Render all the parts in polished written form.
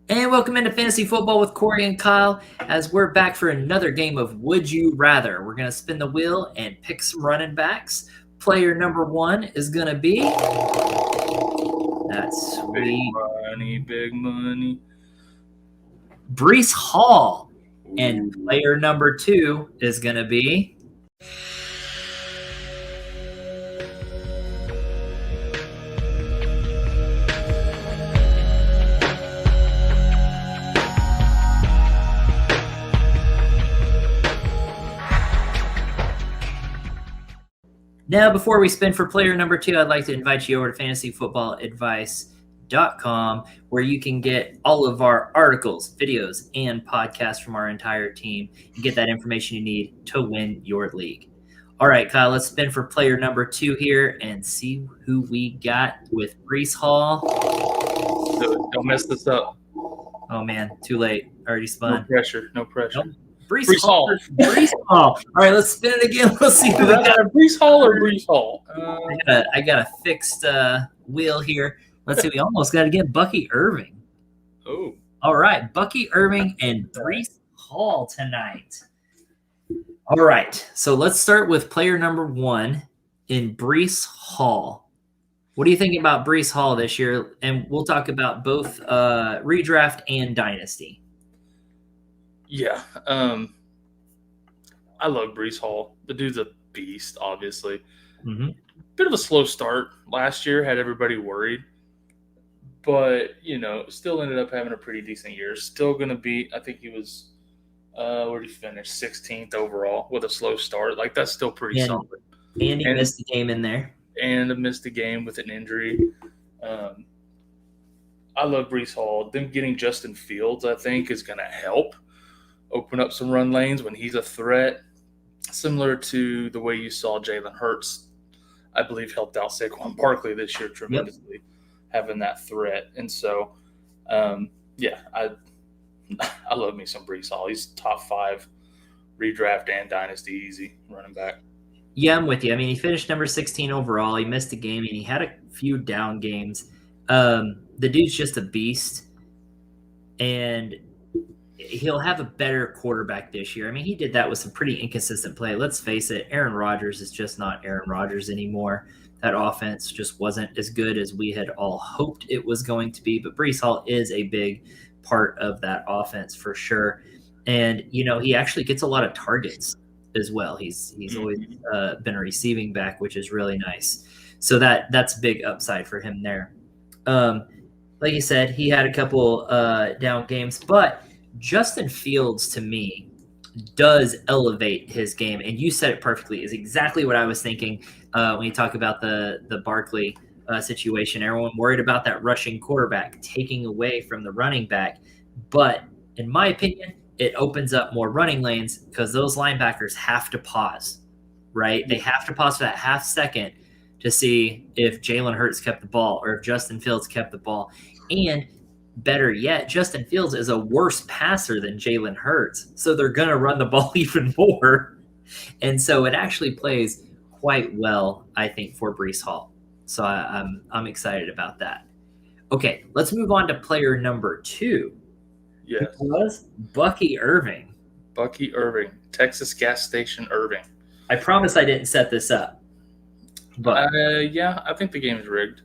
And welcome into Fantasy Football with Corey and Kyle as we're back for another game of Would You Rather. We're going to spin the wheel and pick some running backs. Player number one is going to be that sweet Big money. Breece Hall. And Ooh. player number two is going to be Now, before we spin for player number two, I'd like to invite you over to fantasyfootballadvice.com, where you can get all of our articles, videos, and podcasts from our entire team and get that information you need to win your league. All right, Kyle, let's spin for player number two here and see who we got with Breece Hall. Don't mess this up. Oh, man, too late. Already spun. No pressure. Nope. Breece Hall. Breece Hall. All right, let's spin it again. Let's see who we got. Breece Hall or Breece Hall? I got a fixed wheel here. Let's see. We almost got to get Bucky Irving. Oh. All right, Bucky Irving and Breece Hall tonight. All right, so let's start with player number one in Breece Hall. What do you think about Breece Hall this year? And we'll talk about both Redraft and Dynasty. Yeah. I love Breece Hall. The dude's a beast, obviously. Mm-hmm. Bit of a slow start last year, had everybody worried. But, still ended up having a pretty decent year. Still going to be, I think he was, where did he finish? 16th overall with a slow start. Like, that's still pretty solid. And he missed a game in there. And missed a game with an injury. I love Breece Hall. Them getting Justin Fields, I think, is going to help open up some run lanes when he's a threat, similar to the way you saw Jalen Hurts, I believe, helped out Saquon Barkley this year tremendously, having that threat. And so, I love me some Breece Hall. He's top 5 redraft and dynasty easy running back. Yeah, I'm with you. I mean, he finished number 16 overall. He missed a game, and he had a few down games. The dude's just a beast, and he'll have a better quarterback this year. I mean, he did that with some pretty inconsistent play. Let's face it, Aaron Rodgers is just not Aaron Rodgers anymore. That offense just wasn't as good as we had all hoped it was going to be, but Breece Hall is a big part of that offense for sure. And, he actually gets a lot of targets as well. He's always been a receiving back, which is really nice. So that's big upside for him there. Like you said, he had a couple down games, but Justin Fields, to me, does elevate his game. And you said it perfectly, is exactly what I was thinking when you talk about the Barkley situation. Everyone worried about that rushing quarterback taking away from the running back. But in my opinion, it opens up more running lanes because those linebackers have to pause, right? They have to pause for that half second to see if Jalen Hurts kept the ball or if Justin Fields kept the ball. And better yet, Justin Fields is a worse passer than Jalen Hurts. So they're going to run the ball even more. And so it actually plays quite well, I think, for Breece Hall. So I'm excited about that. Okay, let's move on to player number two. Yes. Who was Bucky Irving. Bucky Irving, Texas gas station Irving. I promise I didn't set this up. But I think the game's rigged.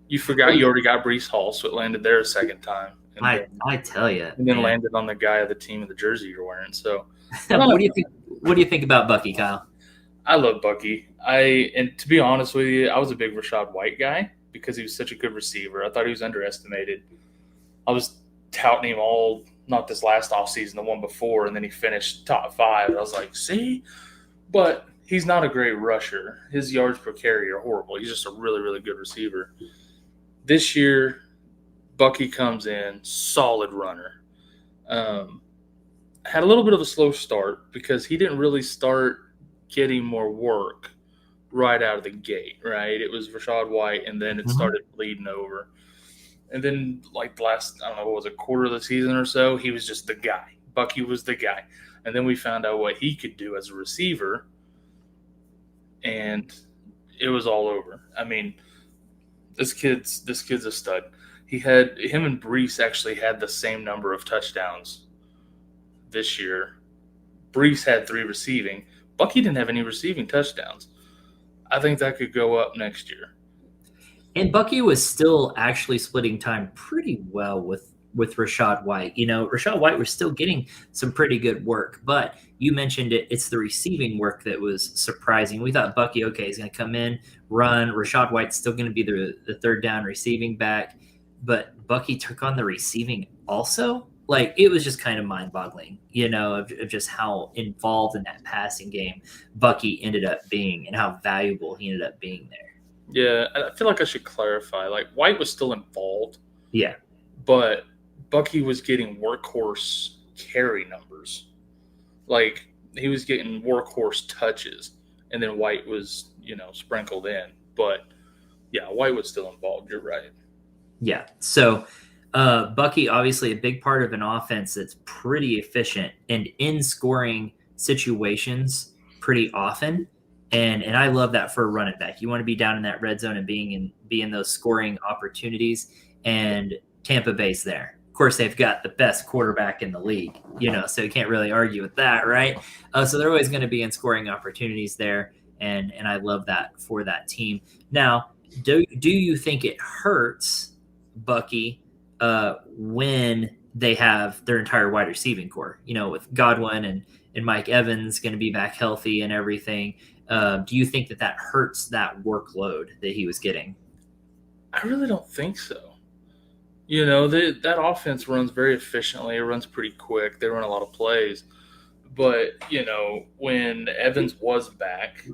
You forgot you already got Breece Hall, so it landed there a second time. I tell you. And then landed on the guy of the team of the jersey you're wearing. So, what do you think? What do you think about Bucky, Kyle? I love Bucky. And to be honest with you, I was a big Rachaad White guy because he was such a good receiver. I thought he was underestimated. I was touting him all, not this last offseason, the one before, and then he finished top 5. I was like, see? But he's not a great rusher. His yards per carry are horrible. He's just a really, really good receiver. This year, Bucky comes in, solid runner. Had a little bit of a slow start because he didn't really start getting more work right out of the gate, right? It was Rachaad White, and then it started bleeding over. And then, like the last, I don't know, what was it, quarter of the season or so, he was just the guy. Bucky was the guy. And then we found out what he could do as a receiver, and it was all over. I mean, this kid's a stud. Him and Breece actually had the same number of touchdowns this year. Breece had 3 receiving. Bucky didn't have any receiving touchdowns. I think that could go up next year. And Bucky was still actually splitting time pretty well with Rachaad White. Rachaad White was still getting some pretty good work, but you mentioned it. It's the receiving work that was surprising. We thought Bucky, okay, he's going to come in, run. Rachaad White's still going to be the third down receiving back, but Bucky took on the receiving also. Like, it was just kind of mind-boggling, of just how involved in that passing game Bucky ended up being and how valuable he ended up being there. Yeah, I feel like I should clarify. Like, White was still involved. Yeah. But Bucky was getting workhorse carry numbers. Like, he was getting workhorse touches, and then White was, sprinkled in. But, yeah, White was still involved. You're right. Yeah. So, Bucky, obviously a big part of an offense that's pretty efficient and in scoring situations pretty often. And I love that for a running back. You want to be down in that red zone and be in those scoring opportunities. And Tampa Bay's there. Of course, they've got the best quarterback in the league, so you can't really argue with that, right? So they're always going to be in scoring opportunities there. And I love that for that team. Now, do you think it hurts Bucky when they have their entire wide receiving core, with Godwin and Mike Evans going to be back healthy and everything? Do you think that hurts that workload that he was getting? I really don't think so. That offense runs very efficiently. It runs pretty quick. They run a lot of plays. But, when Evans was back,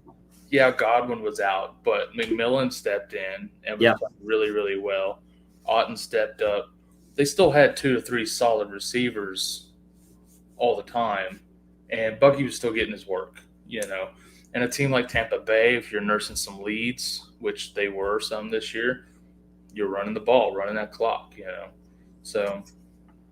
yeah, Godwin was out, but McMillan stepped in and was playing really, really well. Otton stepped up. They still had 2 to 3 solid receivers all the time, and Bucky was still getting his work, And a team like Tampa Bay, if you're nursing some leads, which they were some this year, you're running the ball, running that clock, So,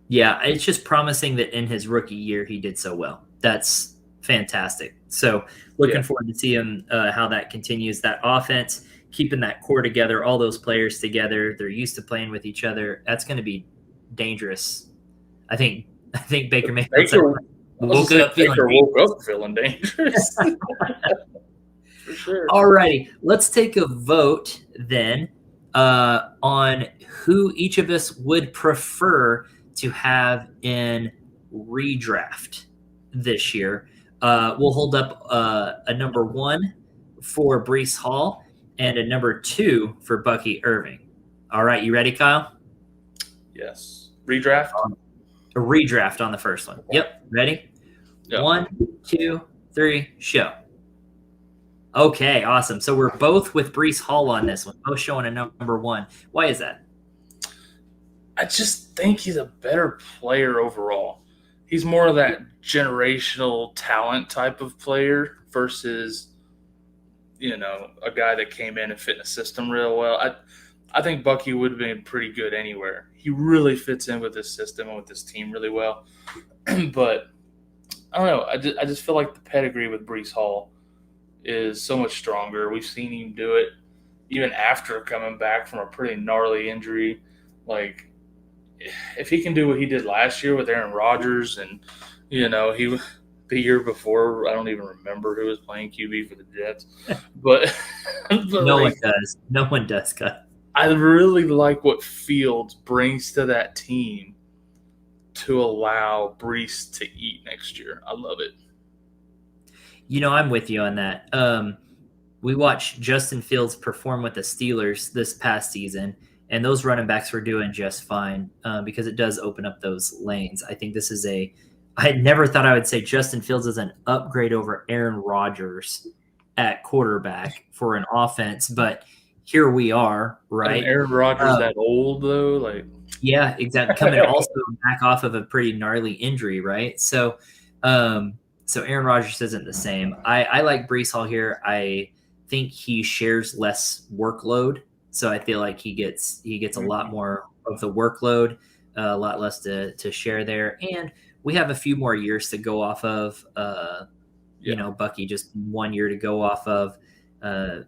yeah, it's just promising that in his rookie year he did so well. That's fantastic. So looking forward to see him how that continues. That offense, keeping that core together, all those players together. They're used to playing with each other. That's going to be dangerous. I think Baker Mayfield woke up feeling dangerous. For sure. All righty, let's take a vote then on who each of us would prefer to have in redraft this year. We'll hold up a number 1 for Breece Hall and a number 2 for Bucky Irving. All right, you ready, Kyle? Yes. Redraft? A redraft on the first one. Yep. Ready? Yep. 1, 2, 3, show. Okay, awesome. So we're both with Breece Hall on this one, both showing a number 1. Why is that? I just think he's a better player overall. He's more of that generational talent type of player versus, a guy that came in and fit in a system real well. I think Bucky would have been pretty good anywhere. He really fits in with this system and with this team really well. But I don't know. I just feel like the pedigree with Breece Hall is so much stronger. We've seen him do it even after coming back from a pretty gnarly injury. Like, if he can do what he did last year with Aaron Rodgers and, the year before, I don't even remember who was playing QB for the Jets. But no one does. No one does, Gus. I really like what Fields brings to that team to allow Breece to eat next year. I love it. I'm with you on that. We watched Justin Fields perform with the Steelers this past season, and those running backs were doing just fine because it does open up those lanes. I think this is I never thought I would say Justin Fields is an upgrade over Aaron Rodgers at quarterback for an offense, but here we are, right? Aaron Rodgers that old though, yeah, exactly. Coming also back off of a pretty gnarly injury, right? So Aaron Rodgers isn't the same. I like Breece Hall here. I think he shares less workload, so I feel like he gets a lot more of the workload, a lot less to share there, and we have a few more years to go off of. Bucky just 1 year to go off of.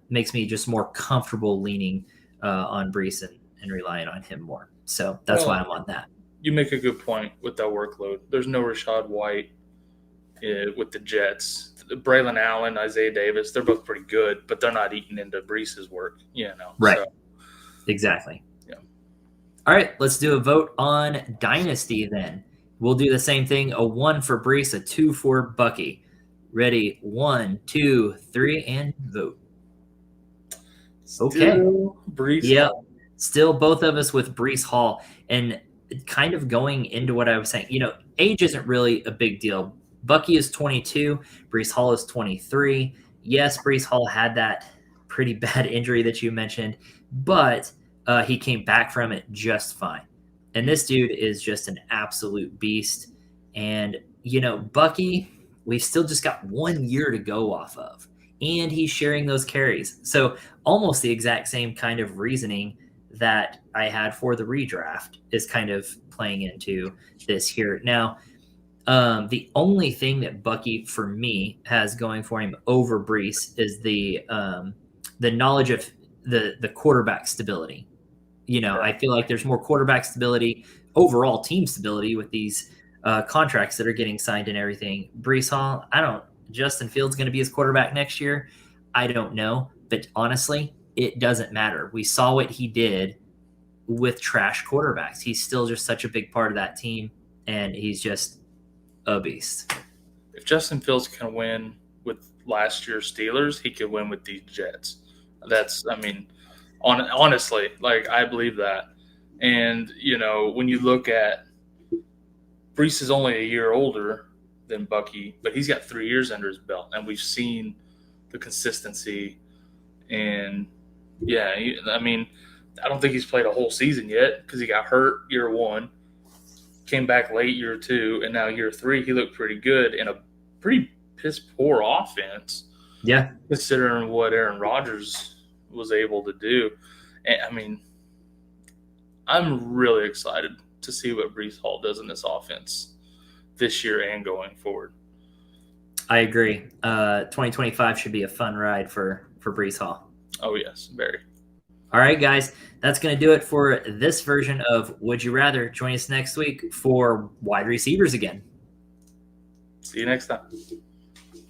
Makes me just more comfortable leaning on Breece and relying on him more. So that's why I'm on that. You make a good point with that workload. There's no Rashad White with the Jets. Braylon Allen, Isaiah Davis, they're both pretty good, but they're not eating into Breece's work, Right. So, exactly. Yeah. All right, let's do a vote on Dynasty then. We'll do the same thing. A 1 for Breece, a 2 for Bucky. Ready? 1, 2, 3, and vote. Okay. Breece Hall. Still both of us with Breece Hall. And kind of going into what I was saying, age isn't really a big deal. Bucky is 22. Breece Hall is 23. Yes, Breece Hall had that pretty bad injury that you mentioned, but he came back from it just fine. And this dude is just an absolute beast. And, Bucky, we've still just got 1 year to go off of. And he's sharing those carries. So almost the exact same kind of reasoning that I had for the redraft is kind of playing into this here. Now, the only thing that Bucky, for me, has going for him over Breece is the knowledge of the quarterback stability. I feel like there's more quarterback stability, overall team stability with these contracts that are getting signed and everything. Breece Hall, Justin Fields going to be his quarterback next year? I don't know. But honestly, it doesn't matter. We saw what he did with trash quarterbacks. He's still just such a big part of that team, and he's just a beast. If Justin Fields can win with last year's Steelers, he can win with these Jets. Honestly, I believe that. And, when you look at Breece is only a year older than Bucky, but he's got 3 years under his belt, and we've seen the consistency. And, I don't think he's played a whole season yet because he got hurt year 1, came back late year 2, and now year 3 he looked pretty good in a pretty piss-poor offense. Yeah. Considering what Aaron Rodgers was able to do. And, I'm really excited to see what Breece Hall does in this offense this year and going forward. I agree. 2025 should be a fun ride for Breece Hall. Oh, yes, very. All right, guys, that's going to do it for this version of Would You Rather. Join us next week for wide receivers again. See you next time.